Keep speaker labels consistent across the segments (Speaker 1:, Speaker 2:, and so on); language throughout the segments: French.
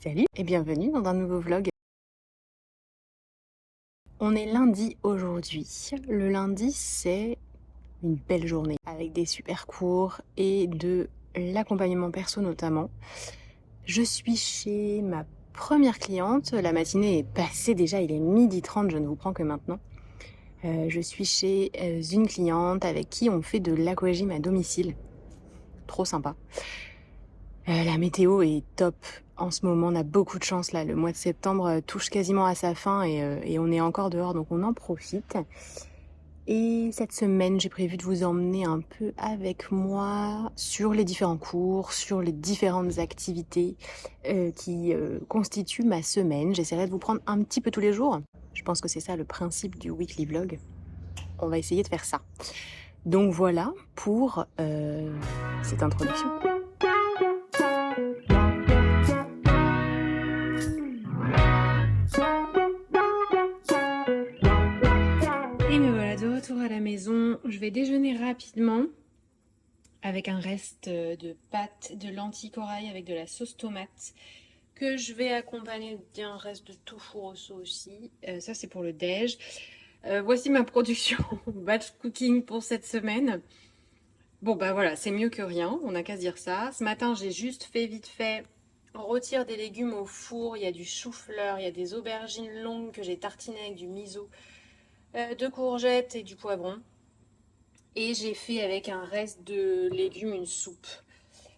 Speaker 1: Salut et bienvenue dans un nouveau vlog. On est lundi aujourd'hui. Le lundi, c'est une belle journée avec des super cours et de l'accompagnement perso notamment. Je suis chez ma première cliente. La matinée est passée déjà, il est 12h30, je ne vous prends que maintenant. Je suis chez une cliente avec qui on fait de l'aquagym à domicile. Trop sympa. La météo est top en ce moment, on a beaucoup de chance là. Le mois de septembre touche quasiment à sa fin et on est encore dehors, donc on en profite. Et cette semaine, j'ai prévu de vous emmener un peu avec moi sur les différents cours, sur les différentes activités qui constituent ma semaine. J'essaierai de vous prendre un petit peu tous les jours. Je pense que c'est ça le principe du weekly vlog. On va essayer de faire ça. Donc voilà pour cette introduction. Et me voilà de retour à la maison. Je vais déjeuner rapidement avec un reste de pâtes de lentilles corail avec de la sauce tomate que je vais accompagner d'un reste de tofu rosso aussi. Ça c'est pour le déj. Voici ma production batch cooking pour cette semaine. Bon bah voilà, c'est mieux que rien, on n'a qu'à se dire ça. Ce matin j'ai juste fait vite fait rôtir des légumes au four. Il y a du chou-fleur, il y a des aubergines longues que j'ai tartinées avec du miso, de courgettes et du poivron. Et j'ai fait avec un reste de légumes une soupe.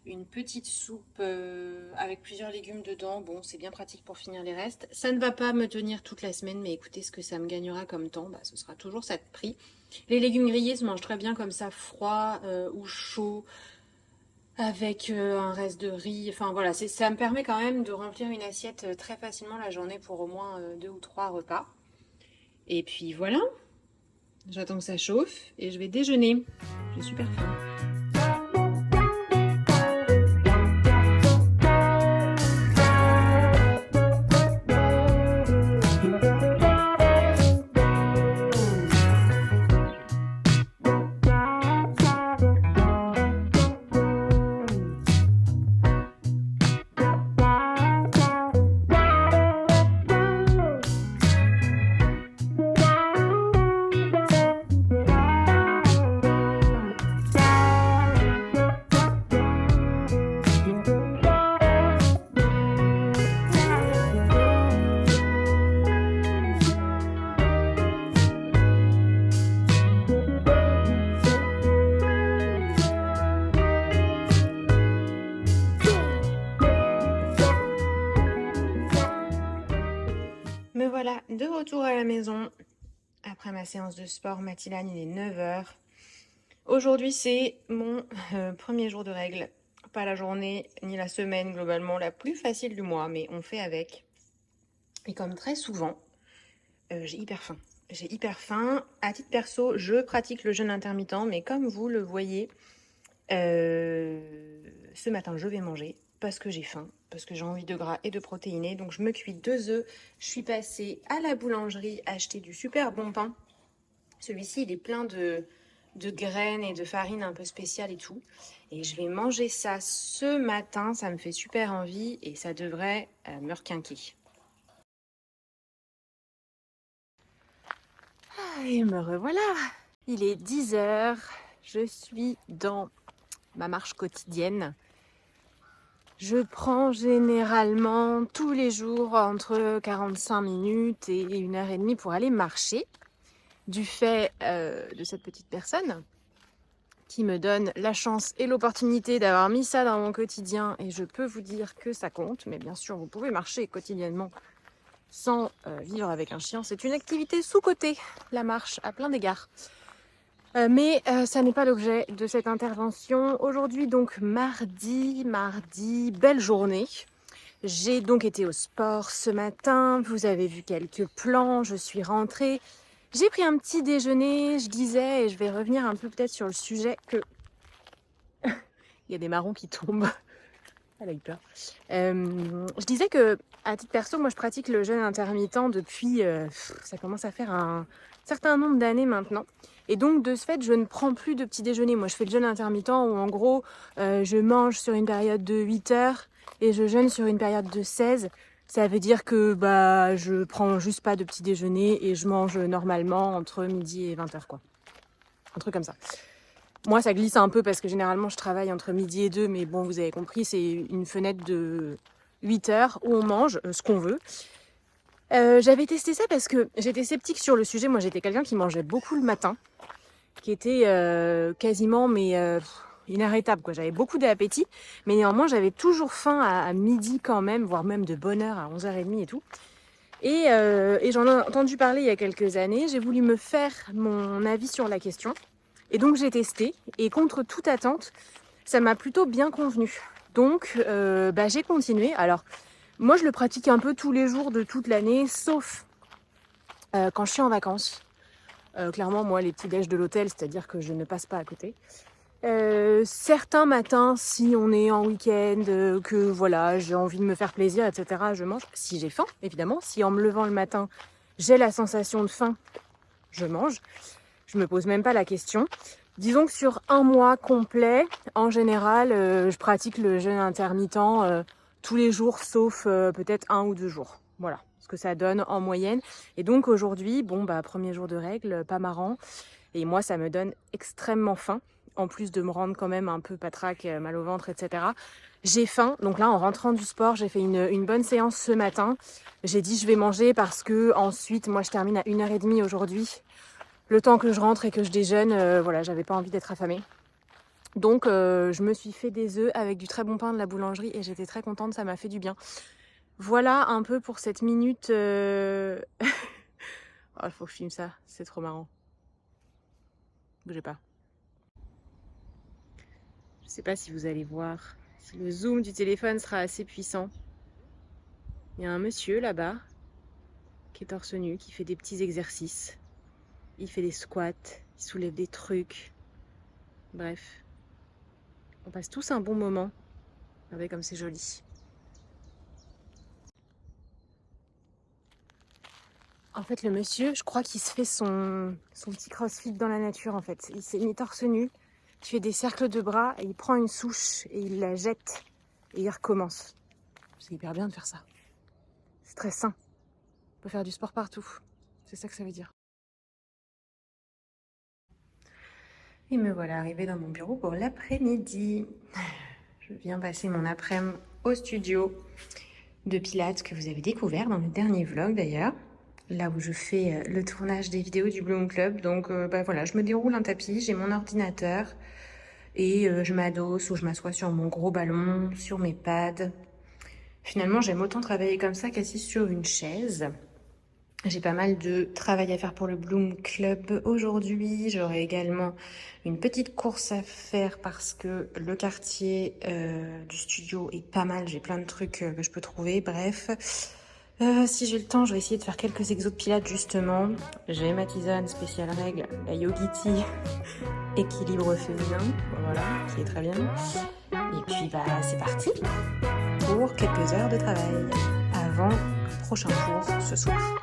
Speaker 1: Une petite soupe avec plusieurs légumes dedans. Bon, c'est bien pratique pour finir les restes. Ça ne va pas me tenir toute la semaine, mais écoutez, ce que ça me gagnera comme temps, bah, ce sera toujours ça de prix. Les légumes grillés se mangent très bien comme ça, froid ou chaud, avec un reste de riz. Enfin voilà, ça me permet quand même de remplir une assiette très facilement la journée pour au moins 2 ou 3 repas. Et puis voilà, j'attends que ça chauffe et je vais déjeuner. J'ai super faim. Me voilà de retour à la maison après ma séance de sport matinale, il est 9h. Aujourd'hui c'est mon premier jour de règles. Pas la journée ni la semaine globalement la plus facile du mois, mais on fait avec. Et comme très souvent, j'ai hyper faim. J'ai hyper faim. À titre perso, je pratique le jeûne intermittent, mais comme vous le voyez, ce matin je vais manger parce que j'ai faim, parce que j'ai envie de gras et de protéinés. Donc je me cuis 2 œufs. Je suis passée à la boulangerie acheter du super bon pain. Celui-ci, il est plein de graines et de farine un peu spéciale et tout. Et je vais manger ça ce matin. Ça me fait super envie et ça devrait me requinquer. Et me revoilà. Il est 10h. Je suis dans ma marche quotidienne. Je prends généralement tous les jours entre 45 minutes et 1h30 pour aller marcher. Du fait de cette petite personne qui me donne la chance et l'opportunité d'avoir mis ça dans mon quotidien. Et je peux vous dire que ça compte. Mais bien sûr, vous pouvez marcher quotidiennement sans vivre avec un chien. C'est une activité sous-cotée, la marche, à plein d'égards. Mais ça n'est pas l'objet de cette intervention. Aujourd'hui donc mardi, belle journée. J'ai donc été au sport ce matin, vous avez vu quelques plans, je suis rentrée. J'ai pris un petit déjeuner, je disais, et je vais revenir un peu peut-être sur le sujet que... Il y a des marrons qui tombent. Elle a eu peur. Je disais que, à titre perso, moi je pratique le jeûne intermittent depuis, ça commence à faire un certain nombre d'années maintenant. Et donc de ce fait, je ne prends plus de petit déjeuner. Moi je fais le jeûne intermittent où en gros, je mange sur une période de 8 heures et je jeûne sur une période de 16, ça veut dire que bah, je prends juste pas de petit déjeuner et je mange normalement entre midi et 20h quoi. Un truc comme ça. Moi ça glisse un peu parce que généralement je travaille entre midi et 2, mais bon vous avez compris, c'est une fenêtre de 8 heures où on mange ce qu'on veut. J'avais testé ça parce que j'étais sceptique sur le sujet. Moi j'étais quelqu'un qui mangeait beaucoup le matin, qui était quasiment inarrêtable quoi. J'avais beaucoup d'appétit, mais néanmoins j'avais toujours faim à midi quand même, voire même de bonne heure à 11h30 et tout. Et j'en ai entendu parler il y a quelques années, j'ai voulu me faire mon avis sur la question. Et donc j'ai testé, et contre toute attente, ça m'a plutôt bien convenu. Donc j'ai continué. Alors moi je le pratique un peu tous les jours de toute l'année, sauf quand je suis en vacances. Clairement moi les petits déj de l'hôtel, c'est-à-dire que je ne passe pas à côté. Certains matins, si on est en week-end, que voilà, j'ai envie de me faire plaisir, etc., je mange. Si j'ai faim, évidemment. Si en me levant le matin, j'ai la sensation de faim, je mange. Je me pose même pas la question. Disons que sur un mois complet, en général, je pratique le jeûne intermittent tous les jours, sauf peut-être 1 ou 2 jours. Voilà ce que ça donne en moyenne. Et donc aujourd'hui, premier jour de règle, pas marrant. Et moi, ça me donne extrêmement faim. En plus de me rendre quand même un peu patraque, mal au ventre, etc. J'ai faim. Donc là, en rentrant du sport, j'ai fait une bonne séance ce matin. J'ai dit je vais manger parce que ensuite, moi, je termine à 1h30 aujourd'hui. Le temps que je rentre et que je déjeune, voilà, j'avais pas envie d'être affamée. Donc, je me suis fait des œufs avec du très bon pain de la boulangerie et j'étais très contente, ça m'a fait du bien. Voilà un peu pour cette minute. Oh, il faut que je filme ça, c'est trop marrant. Bougez pas. Je sais pas si vous allez voir, si le zoom du téléphone sera assez puissant. Il y a un monsieur là-bas qui est torse nu, qui fait des petits exercices. Il fait des squats, il soulève des trucs. Bref, on passe tous un bon moment. Regardez comme c'est joli. En fait, le monsieur, je crois qu'il se fait son petit crossfit dans la nature en fait. Il s'est mis torse nu, il fait des cercles de bras et il prend une souche et il la jette et il recommence. C'est hyper bien de faire ça. C'est très sain. On peut faire du sport partout. C'est ça que ça veut dire. Et me voilà arrivée dans mon bureau pour l'après-midi. Je viens passer mon après-midi au studio de Pilates que vous avez découvert dans le dernier vlog d'ailleurs. Là où je fais le tournage des vidéos du Bloom Club. Donc voilà, je me déroule un tapis, j'ai mon ordinateur et je m'adosse ou je m'assois sur mon gros ballon, sur mes pads. Finalement, j'aime autant travailler comme ça qu'assise sur une chaise. J'ai pas mal de travail à faire pour le Bloom Club aujourd'hui. J'aurai également une petite course à faire parce que le quartier du studio est pas mal. J'ai plein de trucs que je peux trouver. Bref, si j'ai le temps, je vais essayer de faire quelques exos de pilates justement. J'ai ma tisane spéciale règle, la Yogiti équilibre féminin, voilà, qui est très bien. Et puis c'est parti pour quelques heures de travail avant le prochain cours ce soir.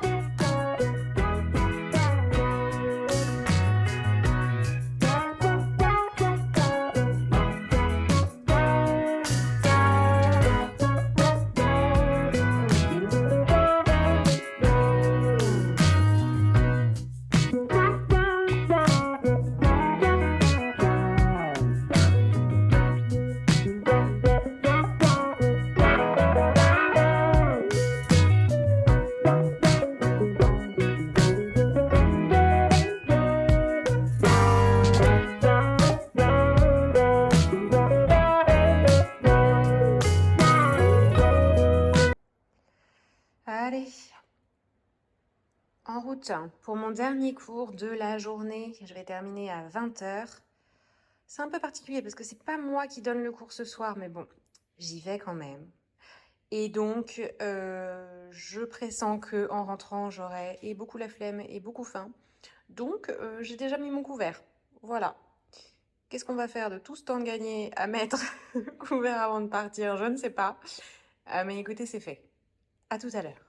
Speaker 1: Allez, en route pour mon dernier cours de la journée. Je vais terminer à 20h. C'est un peu particulier parce que c'est pas moi qui donne le cours ce soir, mais bon, j'y vais quand même. Et donc, je pressens que en rentrant, j'aurai et beaucoup la flemme et beaucoup faim. Donc, j'ai déjà mis mon couvert. Voilà. Qu'est-ce qu'on va faire de tout ce temps de gagné à mettre le couvert avant de partir? Je ne sais pas. Mais écoutez, c'est fait. À tout à l'heure.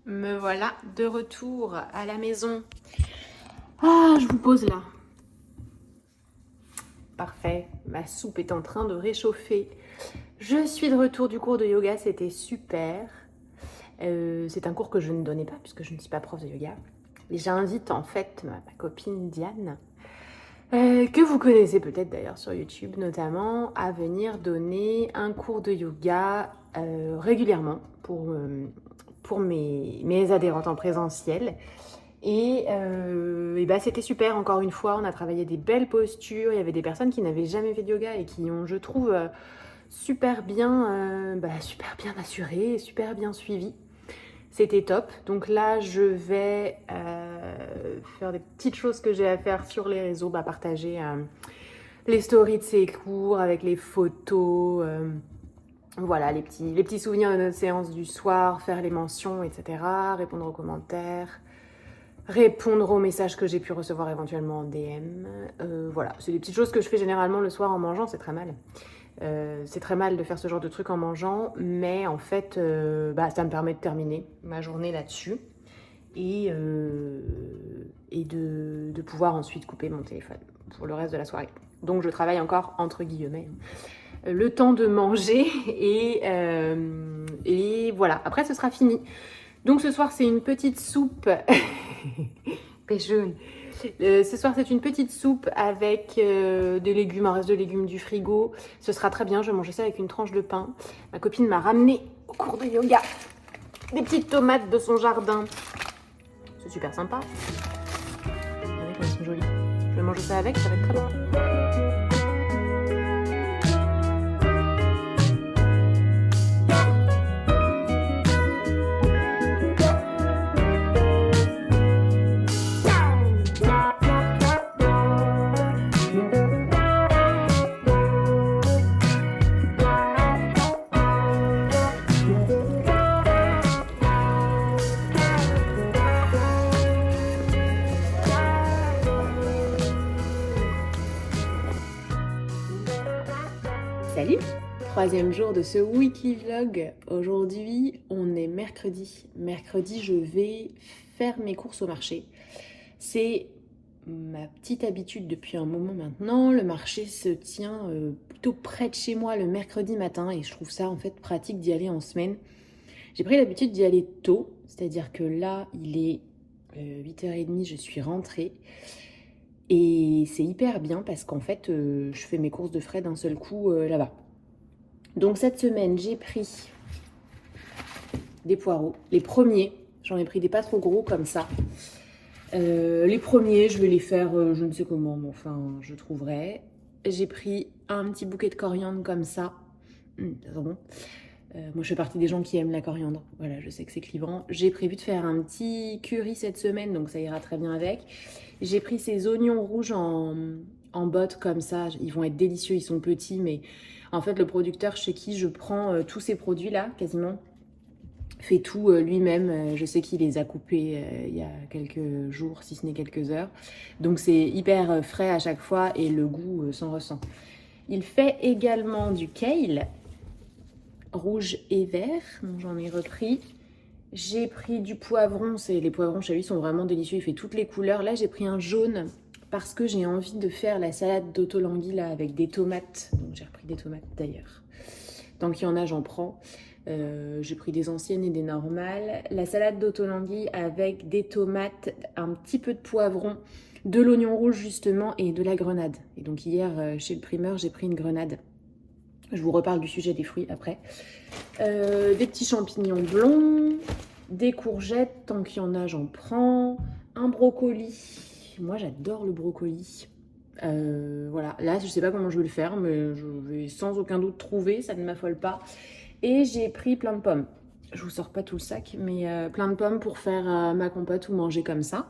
Speaker 1: Me voilà de retour à la maison. Ah, je vous pose là. Parfait. Ma soupe est en train de réchauffer. Je suis de retour du cours de yoga, c'était super. C'est un cours que je ne donnais pas puisque je ne suis pas prof de yoga. Et j'invite en fait ma copine Diane, que vous connaissez peut-être d'ailleurs sur YouTube notamment, à venir donner un cours de yoga régulièrement pour mes adhérentes en présentiel. Et bah, c'était super, encore une fois, on a travaillé des belles postures, il y avait des personnes qui n'avaient jamais fait de yoga et qui ont, je trouve, super bien assuré, super bien suivi. C'était top. Donc là, je vais faire des petites choses que j'ai à faire sur les réseaux, partager les stories de ces cours avec les photos, voilà, les petits souvenirs de notre séance du soir, faire les mentions, etc., répondre aux commentaires, répondre aux messages que j'ai pu recevoir éventuellement en DM. Voilà, c'est des petites choses que je fais généralement le soir en mangeant, c'est très mal. C'est très mal de faire ce genre de truc en mangeant, mais en fait, ça me permet de terminer ma journée là-dessus et de pouvoir ensuite couper mon téléphone pour le reste de la soirée. Donc je travaille encore entre guillemets le temps de manger et voilà. Après, ce sera fini. Donc ce soir, c'est une petite soupe. Péchoune. Ce soir, c'est une petite soupe avec des légumes, un reste de légumes du frigo. Ce sera très bien, je vais manger ça avec une tranche de pain. Ma copine m'a ramené au cours de yoga des petites tomates de son jardin. C'est super sympa. Regardez comme elles sont jolies. Je vais manger ça avec, ça va être très bon. Salut! Troisième jour de ce weekly vlog. Aujourd'hui, on est mercredi. Mercredi, je vais faire mes courses au marché. C'est ma petite habitude depuis un moment maintenant. Le marché se tient plutôt près de chez moi le mercredi matin et je trouve ça en fait pratique d'y aller en semaine. J'ai pris l'habitude d'y aller tôt, c'est-à-dire que là, il est 8h30, je suis rentrée. Et c'est hyper bien parce qu'en fait, je fais mes courses de frais d'un seul coup là-bas. Donc cette semaine, j'ai pris des poireaux. Les premiers, j'en ai pris des pas trop gros comme ça. Les premiers, je vais les faire je ne sais comment, mais enfin, je trouverai. J'ai pris un petit bouquet de coriandre comme ça. Ça sent bon. Moi, je fais partie des gens qui aiment la coriandre. Voilà, je sais que c'est clivant. J'ai prévu de faire un petit curry cette semaine, donc ça ira très bien avec. J'ai pris ces oignons rouges en bottes comme ça. Ils vont être délicieux, ils sont petits, mais en fait, le producteur chez qui je prends tous ces produits-là, quasiment, fait tout lui-même. Je sais qu'il les a coupés il y a quelques jours, si ce n'est quelques heures. Donc c'est hyper frais à chaque fois et le goût s'en ressent. Il fait également du kale, rouge et vert, donc j'en ai repris. J'ai pris du poivron, les poivrons chez lui sont vraiment délicieux, il fait toutes les couleurs. Là j'ai pris un jaune parce que j'ai envie de faire la salade d'otolangui là avec des tomates. Donc j'ai repris des tomates d'ailleurs. Tant qu'il y en a, j'en prends. J'ai pris des anciennes et des normales. La salade d'otolangui avec des tomates, un petit peu de poivron, de l'oignon rouge justement et de la grenade. Et donc hier chez le primeur, j'ai pris une grenade. Je vous reparle du sujet des fruits après. Des petits champignons blonds, des courgettes, tant qu'il y en a, j'en prends. Un brocoli. Moi, j'adore le brocoli. Voilà, là, je sais pas comment je vais le faire, mais je vais sans aucun doute trouver, ça ne m'affole pas. Et j'ai pris plein de pommes. Je vous sors pas tout le sac, mais plein de pommes pour faire ma compote ou manger comme ça.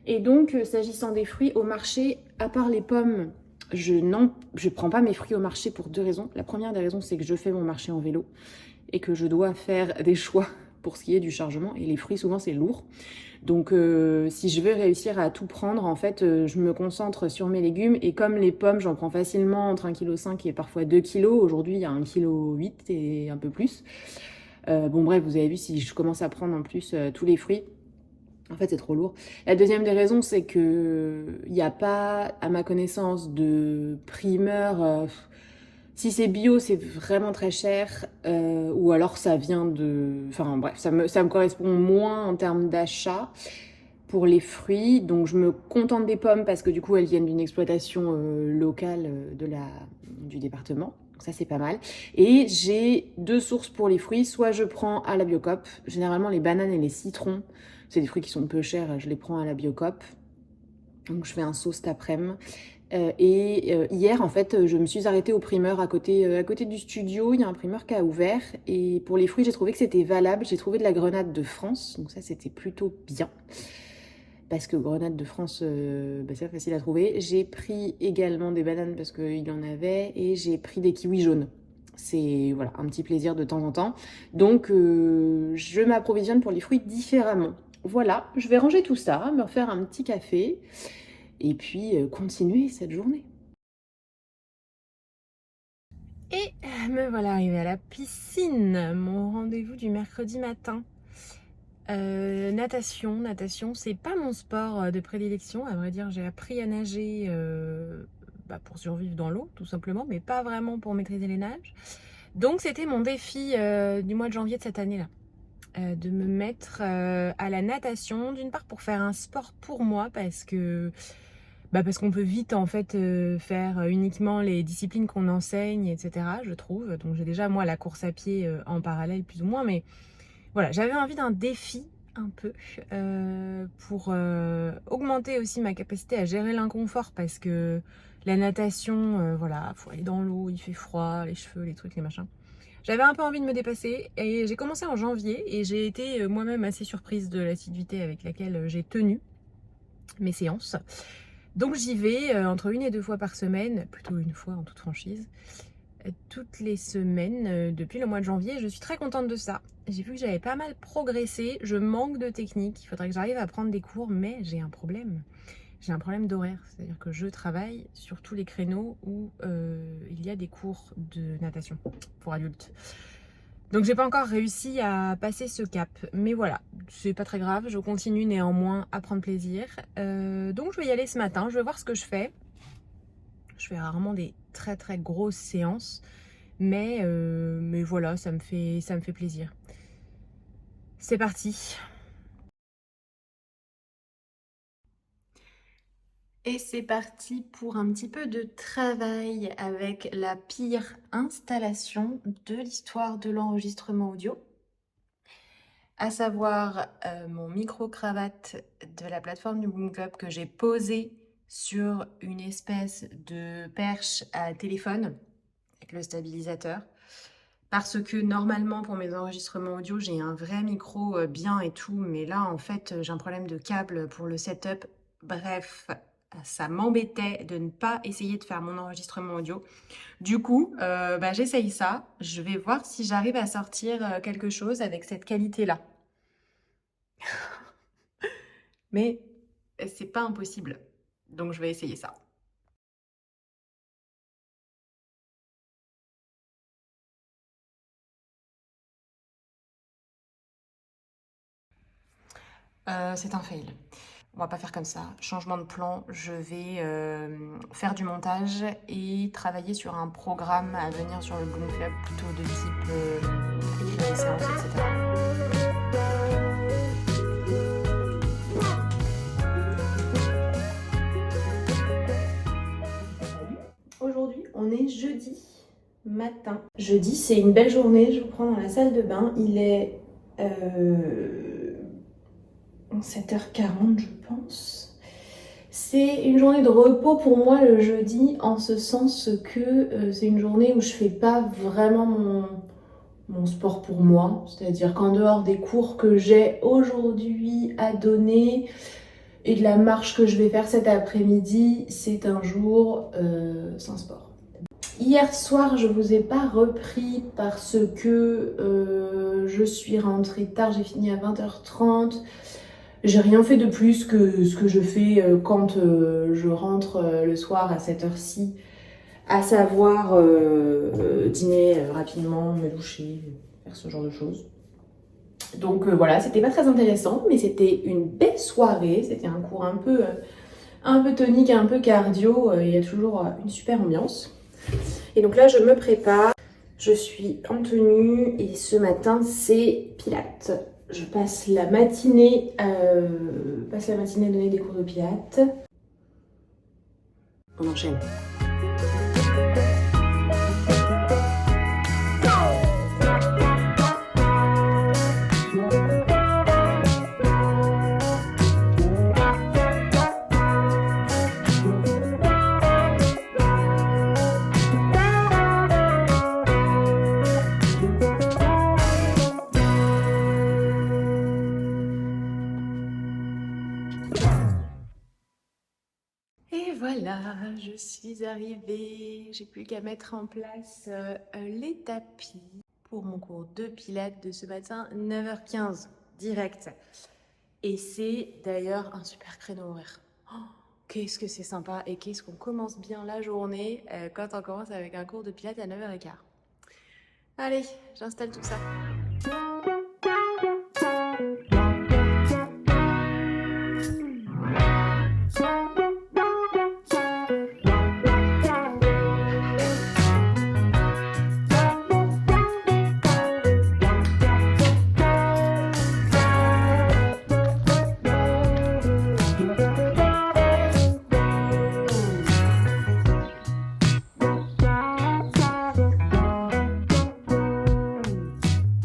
Speaker 1: Et donc, s'agissant des fruits, au marché, à part les pommes, je prends pas mes fruits au marché pour deux raisons. La première des raisons, c'est que je fais mon marché en vélo et que je dois faire des choix pour ce qui est du chargement. Et les fruits, souvent, c'est lourd. Donc, si je veux réussir à tout prendre, en fait, je me concentre sur mes légumes. Et comme les pommes, j'en prends facilement entre 1,5 kg et parfois 2 kg. Aujourd'hui, il y a 1,8 kg et un peu plus. Bon, bref, vous avez vu, si je commence à prendre en plus tous les fruits, en fait, c'est trop lourd. La deuxième des raisons, c'est que il n'y a pas, à ma connaissance, de primeur
Speaker 2: Si c'est bio, c'est vraiment très cher, ou alors ça vient de... Enfin bref, ça me correspond moins en termes d'achat pour les fruits. Donc je me contente des pommes parce que du coup elles viennent d'une exploitation locale du département. Donc ça c'est pas mal. Et j'ai deux sources pour les fruits. Soit je prends à la Biocoop. Généralement les bananes et les citrons, c'est des fruits qui sont peu chers, je les prends à la Biocoop. Donc je fais un sauce cet après-midi. Hier, en fait, je me suis arrêtée au primeur à côté du studio. Il y a un primeur qui a ouvert. Et pour les fruits, j'ai trouvé que c'était valable. J'ai trouvé de la grenade de France. Donc ça, c'était plutôt bien. Parce que grenade de France, c'est pas facile à trouver. J'ai pris également des bananes parce qu'il y en avait. Et j'ai pris des kiwis jaunes. C'est voilà, un petit plaisir de temps en temps. Donc, je m'approvisionne pour les fruits différemment. Voilà, je vais ranger tout ça, me refaire un petit café et puis continuer cette journée.
Speaker 1: Et me voilà arrivée à la piscine, mon rendez-vous du mercredi matin. Natation, c'est pas mon sport de prédilection. À vrai dire, j'ai appris à nager pour survivre dans l'eau, tout simplement, mais pas vraiment pour maîtriser les nages. Donc, c'était mon défi du mois de janvier de cette année-là. De me mettre à la natation, d'une part pour faire un sport pour moi, parce qu'on peut vite en fait faire uniquement les disciplines qu'on enseigne, etc. Je trouve. Donc j'ai déjà moi la course à pied en parallèle plus ou moins, mais voilà, j'avais envie d'un défi un peu pour augmenter aussi ma capacité à gérer l'inconfort, parce que la natation, voilà, faut aller dans l'eau, il fait froid, les cheveux, les trucs, les machins. J'avais un peu envie de me dépasser et j'ai commencé en janvier et j'ai été moi-même assez surprise de l'assiduité avec laquelle j'ai tenu mes séances. Donc j'y vais entre une et deux fois par semaine, plutôt une fois en toute franchise, toutes les semaines depuis le mois de janvier. Je suis très contente de ça. J'ai vu que j'avais pas mal progressé. Je manque de technique. Il faudrait que j'arrive à prendre des cours, mais j'ai un problème. J'ai un problème d'horaire. C'est-à-dire que je travaille sur tous les créneaux où il y a des cours de natation pour adultes. Donc j'ai pas encore réussi à passer ce cap, mais voilà, c'est pas très grave, je continue néanmoins à prendre plaisir. Donc je vais y aller ce matin, je vais voir ce que je fais. Je fais rarement des très très grosses séances, mais voilà, ça me fait plaisir. C'est parti. Et c'est parti pour un petit peu de travail avec la pire installation de l'histoire de l'enregistrement audio, à savoir mon micro-cravate de la plateforme du Boom Club que j'ai posé sur une espèce de perche à téléphone avec le stabilisateur. Parce que normalement pour mes enregistrements audio, j'ai un vrai micro bien et tout, mais là en fait j'ai un problème de câble pour le setup. Bref, ça m'embêtait de ne pas essayer de faire mon enregistrement audio. Du coup, j'essaye ça. Je vais voir si j'arrive à sortir quelque chose avec cette qualité-là. Mais c'est pas impossible. Donc je vais essayer ça. C'est un fail. On va pas faire comme ça. Changement de plan, je vais faire du montage et travailler sur un programme à venir sur le Boom Club, plutôt de type écrire des séances, etc. Aujourd'hui, on est jeudi matin. Jeudi, c'est une belle journée. Je vous prends dans la salle de bain. Il est 7h40, je pense. C'est une journée de repos pour moi le jeudi, en ce sens que c'est une journée où je fais pas vraiment mon sport pour moi. C'est-à-dire qu'en dehors des cours que j'ai aujourd'hui à donner et de la marche que je vais faire cet après-midi, c'est un jour sans sport. Hier soir, je vous ai pas repris parce que je suis rentrée tard, j'ai fini à 20h30. J'ai rien fait de plus que ce que je fais quand je rentre le soir à cette heure-ci, à savoir dîner rapidement, me doucher, faire ce genre de choses. Donc voilà, c'était pas très intéressant, mais c'était une belle soirée. C'était un cours un peu tonique, un peu cardio. Il y a toujours une super ambiance.
Speaker 2: Et donc là, je me prépare. Je suis en tenue et ce matin, c'est Pilates. Je passe la matinée à donner des cours de Pilates. On enchaîne. Et voilà, je suis arrivée. J'ai plus qu'à mettre en place les tapis pour mon cours de pilates de ce matin, 9h15, direct. Et c'est d'ailleurs un super créneau horaire. Oh, qu'est-ce que c'est sympa et qu'est-ce qu'on commence bien la journée quand on commence avec un cours de pilates à 9h15. Allez, j'installe tout ça.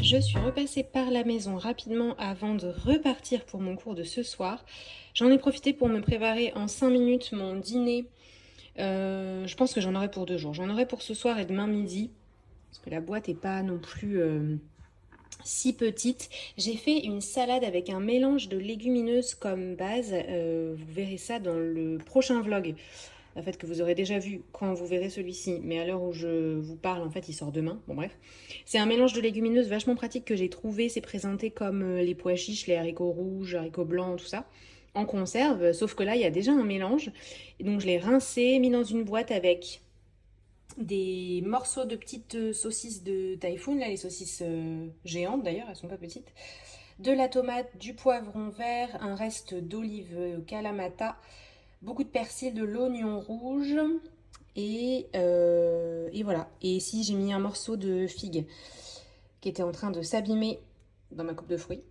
Speaker 1: Je suis repassée par la maison rapidement avant de repartir pour mon cours de ce soir. J'en ai profité pour me préparer en 5 minutes mon dîner. Je pense que j'en aurai pour 2 jours. J'en aurai pour ce soir et demain midi, parce que la boîte n'est pas non plus si petite. J'ai fait une salade avec un mélange de légumineuses comme base. Vous verrez ça dans le prochain vlog. En fait, que vous aurez déjà vu quand vous verrez celui-ci, mais à l'heure où je vous parle, en fait, il sort demain. Bon, bref. C'est un mélange de légumineuses vachement pratique que j'ai trouvé. C'est présenté comme les pois chiches, les haricots rouges, haricots blancs, tout ça, en conserve. Sauf que là, il y a déjà un mélange. Et donc, je l'ai rincé, mis dans une boîte avec des morceaux de petites saucisses de Typhoon, là, les saucisses géantes d'ailleurs, elles sont pas petites. De la tomate, du poivron vert, un reste d'olive Kalamata, beaucoup de persil, de l'oignon rouge et voilà. Et ici j'ai mis un morceau de figue qui était en train de s'abîmer dans ma coupe de fruits.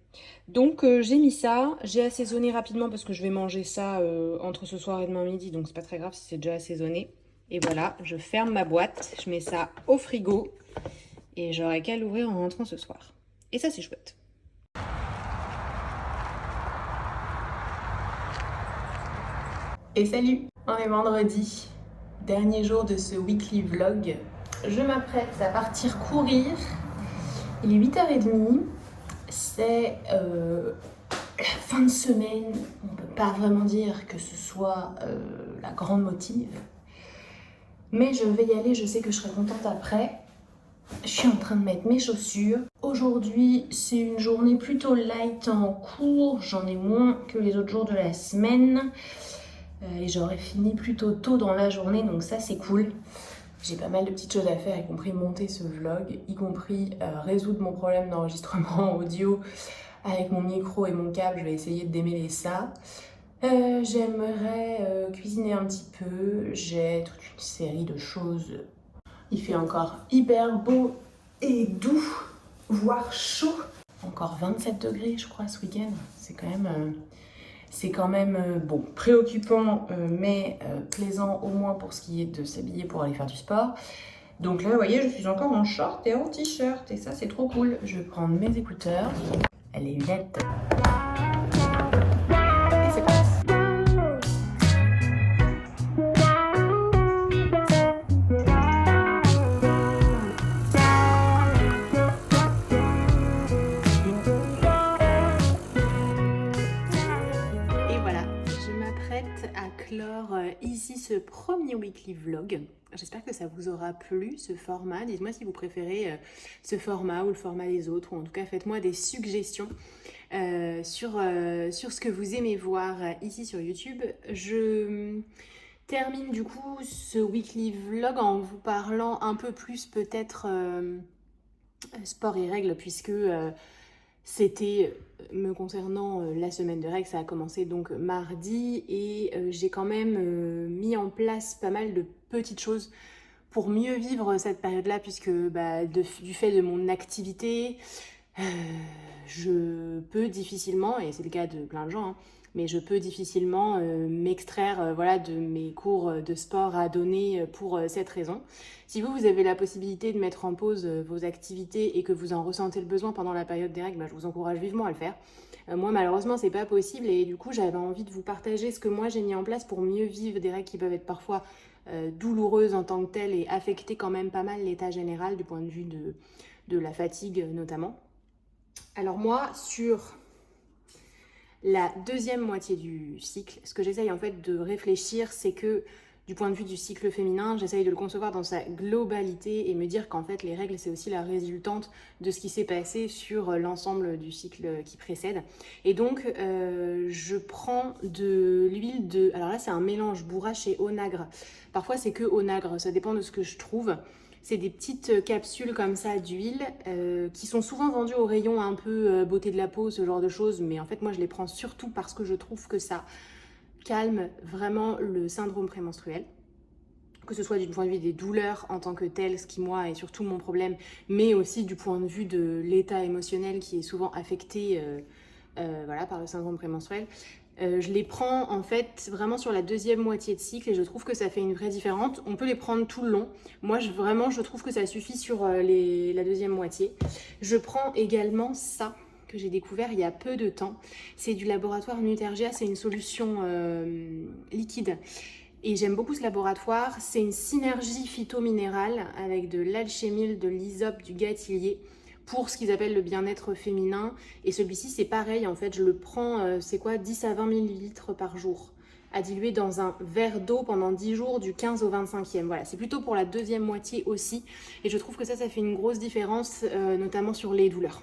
Speaker 1: Donc j'ai mis ça, j'ai assaisonné rapidement parce que je vais manger ça entre ce soir et demain midi, donc c'est pas très grave si c'est déjà assaisonné. Et voilà, je ferme ma boîte, je mets ça au frigo et j'aurai qu'à l'ouvrir en rentrant ce soir. Et ça c'est chouette.
Speaker 2: Et salut, on est vendredi, dernier jour de ce weekly vlog. Je m'apprête à partir courir. Il est 8h30, c'est la fin de semaine. On ne peut pas vraiment dire que ce soit la grande motive. Mais je vais y aller, je sais que je serai contente après. Je suis en train de mettre mes chaussures. Aujourd'hui, c'est une journée plutôt light en cours. J'en ai moins que les autres jours de la semaine. Et j'aurais fini plutôt tôt dans la journée, donc ça c'est cool. J'ai pas mal de petites choses à faire, y compris monter ce vlog, y compris résoudre mon problème d'enregistrement audio avec mon micro et mon câble. Je vais essayer de démêler ça. J'aimerais cuisiner un petit peu. J'ai toute une série de choses. Il fait encore hyper beau et doux, voire chaud. Encore 27 degrés je crois ce week-end. C'est quand même bon, préoccupant, mais plaisant au moins pour ce qui est de s'habiller pour aller faire du sport. Donc là, vous voyez, je suis encore en short et en t-shirt, et ça, c'est trop cool. Je vais prendre mes écouteurs, les lunettes. Et c'est parti. À clore ici ce premier weekly vlog. J'espère que ça vous aura plu ce format. Dites-moi si vous préférez ce format ou le format des autres, ou en tout cas faites-moi des suggestions sur ce que vous aimez voir ici sur YouTube. Je termine du coup ce weekly vlog en vous parlant un peu plus peut-être sport et règles, puisque c'était, me concernant, la semaine de règles, ça a commencé donc mardi, et j'ai quand même mis en place pas mal de petites choses pour mieux vivre cette période-là, puisque du fait de mon activité, je peux difficilement, et c'est le cas de plein de gens, hein, mais je peux difficilement m'extraire voilà, de mes cours de sport à donner pour cette raison. Si vous avez la possibilité de mettre en pause vos activités et que vous en ressentez le besoin pendant la période des règles, je vous encourage vivement à le faire. Moi, malheureusement, c'est pas possible et du coup, j'avais envie de vous partager ce que moi j'ai mis en place pour mieux vivre des règles qui peuvent être parfois douloureuses en tant que telles et affecter quand même pas mal l'état général du point de vue de la fatigue notamment. Alors moi, sur la deuxième moitié du cycle, ce que j'essaye en fait de réfléchir, c'est que du point de vue du cycle féminin, j'essaye de le concevoir dans sa globalité et me dire qu'en fait les règles c'est aussi la résultante de ce qui s'est passé sur l'ensemble du cycle qui précède. Et donc je prends de l'huile de... Alors là c'est un mélange bourrache et onagre. Parfois c'est que onagre, ça dépend de ce que je trouve. C'est des petites capsules comme ça d'huile qui sont souvent vendues au rayon un peu beauté de la peau, ce genre de choses. Mais en fait, moi, je les prends surtout parce que je trouve que ça calme vraiment le syndrome prémenstruel. Que ce soit du point de vue des douleurs en tant que telles, ce qui moi est surtout mon problème, mais aussi du point de vue de l'état émotionnel qui est souvent affecté voilà, par le syndrome prémenstruel. Je les prends en fait vraiment sur la deuxième moitié de cycle et je trouve que ça fait une vraie différence. On peut les prendre tout le long. Moi je trouve que ça suffit sur la deuxième moitié. Je prends également ça que j'ai découvert il y a peu de temps. C'est du laboratoire Nutergia, c'est une solution liquide. Et j'aime beaucoup ce laboratoire. C'est une synergie phytominérale avec de l'alchémile, de l'hysope, du gâtillier pour ce qu'ils appellent le bien-être féminin. Et celui-ci, c'est pareil, en fait, je le prends, 10 à 20 millilitres par jour, à diluer dans un verre d'eau pendant 10 jours, du 15 au 25e. Voilà, c'est plutôt pour la deuxième moitié aussi. Et je trouve que ça fait une grosse différence, notamment sur les douleurs,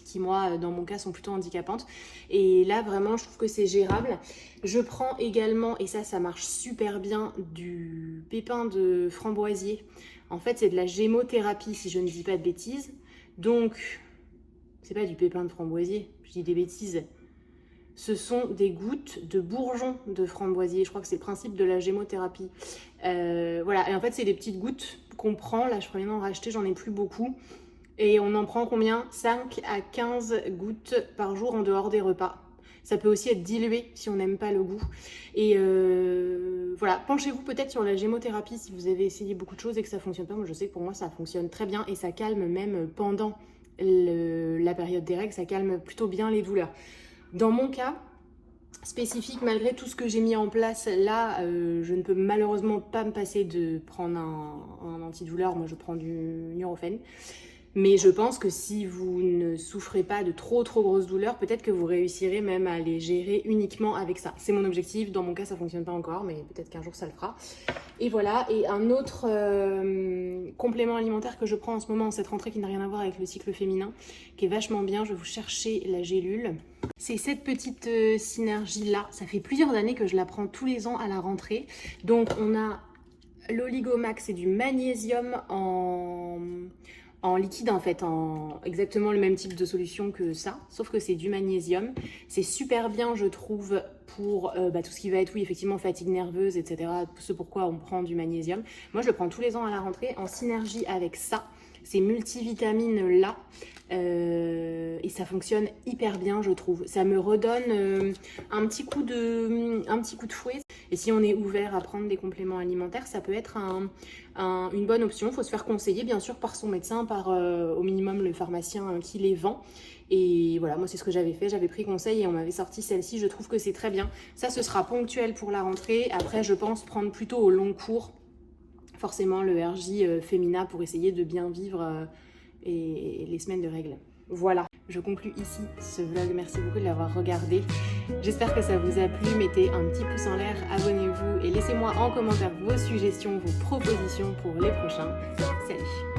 Speaker 2: qui, moi, dans mon cas, sont plutôt handicapantes. Et là, vraiment, je trouve que c'est gérable. Je prends également, et ça marche super bien, du pépin de framboisier. En fait, c'est de la gémothérapie, si je ne dis pas de bêtises. Donc, c'est pas du pépin de framboisier, je dis des bêtises. Ce sont des gouttes de bourgeons de framboisier. Je crois que c'est le principe de la gémothérapie. Voilà, et en fait, c'est des petites gouttes qu'on prend. Là, je pourrais en racheter, j'en ai plus beaucoup. Et on en prend combien? 5 à 15 gouttes par jour en dehors des repas. Ça peut aussi être dilué si on n'aime pas le goût. Et voilà, penchez-vous peut-être sur la gémothérapie si vous avez essayé beaucoup de choses et que ça ne fonctionne pas. Moi, je sais que pour moi, ça fonctionne très bien et ça calme même pendant la période des règles. Ça calme plutôt bien les douleurs. Dans mon cas spécifique, malgré tout ce que j'ai mis en place là, je ne peux malheureusement pas me passer de prendre un antidouleur. Moi, je prends du Nurofen. Mais je pense que si vous ne souffrez pas de trop grosses douleurs, peut-être que vous réussirez même à les gérer uniquement avec ça. C'est mon objectif. Dans mon cas, ça ne fonctionne pas encore, mais peut-être qu'un jour, ça le fera. Et voilà. Et un autre complément alimentaire que je prends en ce moment, en cette rentrée, qui n'a rien à voir avec le cycle féminin, qui est vachement bien. Je vais vous chercher la gélule. C'est cette petite synergie-là. Ça fait plusieurs années que je la prends tous les ans à la rentrée. Donc, on a l'Oligomax, c'est du magnésium en liquide en fait, en exactement le même type de solution que ça, sauf que c'est du magnésium. C'est super bien je trouve pour tout ce qui va être, oui effectivement, fatigue nerveuse, etc. Ce pourquoi on prend du magnésium. Moi je le prends tous les ans à la rentrée en synergie avec ça. Ces multivitamines là. Et ça fonctionne hyper bien je trouve. Ça me redonne un petit coup de fouet. Et si on est ouvert à prendre des compléments alimentaires, ça peut être une bonne option. Il faut se faire conseiller bien sûr par son médecin, par au minimum le pharmacien qui les vend. Et voilà, moi c'est ce que j'avais fait, j'avais pris conseil et on m'avait sorti celle-ci. Je trouve que c'est très bien. Ça, ce sera ponctuel pour la rentrée. Après, je pense prendre plutôt au long cours forcément le RJ Femina pour essayer de bien vivre et les semaines de règles. Voilà, je conclue ici ce vlog. Merci beaucoup de l'avoir regardé. J'espère que ça vous a plu. Mettez un petit pouce en l'air, abonnez-vous et laissez-moi en commentaire vos suggestions, vos propositions pour les prochains. Salut!